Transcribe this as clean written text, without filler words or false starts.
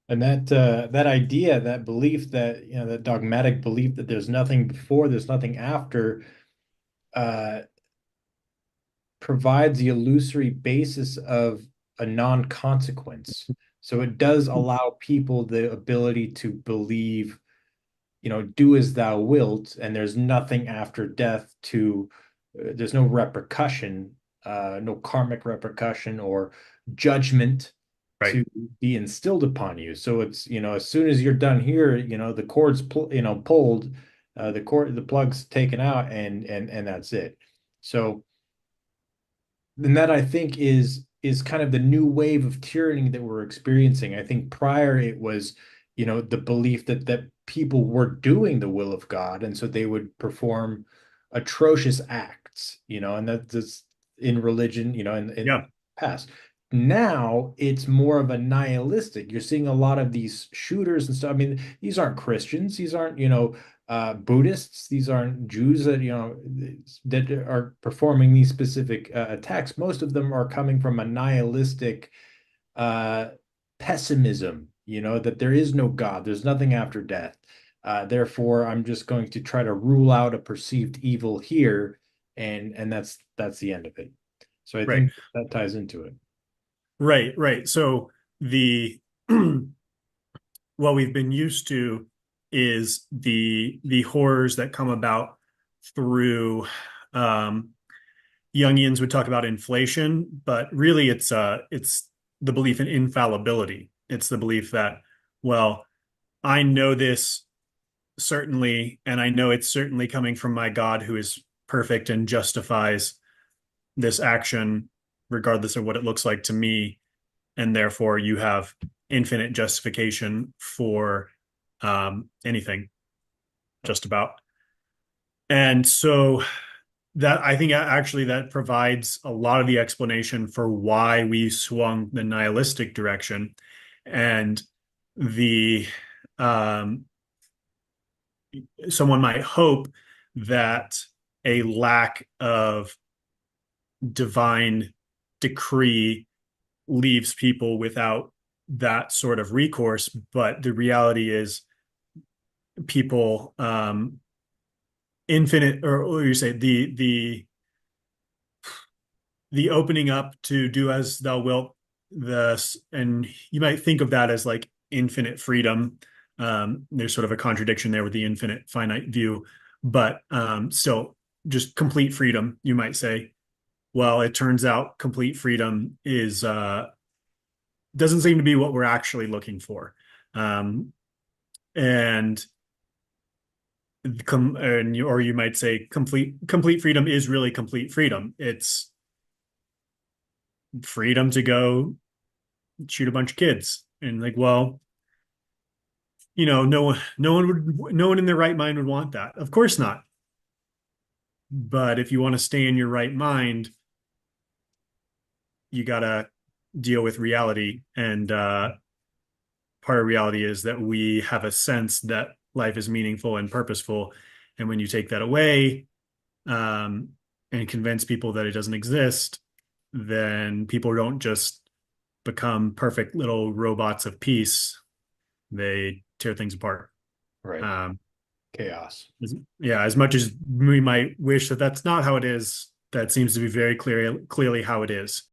And that idea, that belief, that that dogmatic belief that there's nothing before, there's nothing after, uh, provides the illusory basis of a non-consequence. So it does allow people the ability to believe, do as thou wilt, and there's nothing after death there's no repercussion, no karmic repercussion or judgment Right. to be instilled upon you. So it's, as soon as you're done here, the cord's pulled, the plug's taken out, and that's it. So, and that, I think, is kind of the new wave of tyranny that we're experiencing. I think prior it was, the belief that people were doing the will of God, and so they would perform atrocious acts, and that's in religion, in Yeah. past. Now it's more of a nihilistic. You're seeing a lot of these shooters and stuff. I mean, these aren't Christians. These aren't, Buddhists. These aren't Jews that, that are performing these specific attacks. Most of them are coming from a nihilistic uh, pessimism, that there is no God, there's nothing after death. Therefore, I'm just going to try to rule out a perceived evil here, and that's the end of it. So I Right. think that ties into it. Right. Right. So the what we've been used to is the horrors that come about through um, Jungians would talk about inflation, but really it's the belief in infallibility. It's the belief that, well, I know this certainly, and I know it's certainly coming from my God who is perfect and justifies this action regardless of what it looks like to me, and therefore you have infinite justification for anything, just about. And so that I think actually that provides a lot of the explanation for why we swung the nihilistic direction, and the um, someone might hope that a lack of divine decree leaves people without that sort of recourse. But the reality is, people infinite, or what do you say, the opening up to do as thou wilt, this, and you might think of that as like infinite freedom. There's sort of a contradiction there with the infinite finite view, but still just complete freedom, you might say. Well, it turns out complete freedom is doesn't seem to be what we're actually looking for. Um, and or you might say complete freedom is really complete freedom. It's freedom to go shoot a bunch of kids, and like, well, no one in their right mind would want that, of course not. But if you want to stay in your right mind, you gotta deal with reality. And part of reality is that we have a sense that life is meaningful and purposeful, and when you take that away, um, and convince people that it doesn't exist, then people don't just become perfect little robots of peace. They tear things apart. Right. Um, Chaos. yeah, as much as we might wish that that's not how it is, that seems to be very clearly how it is.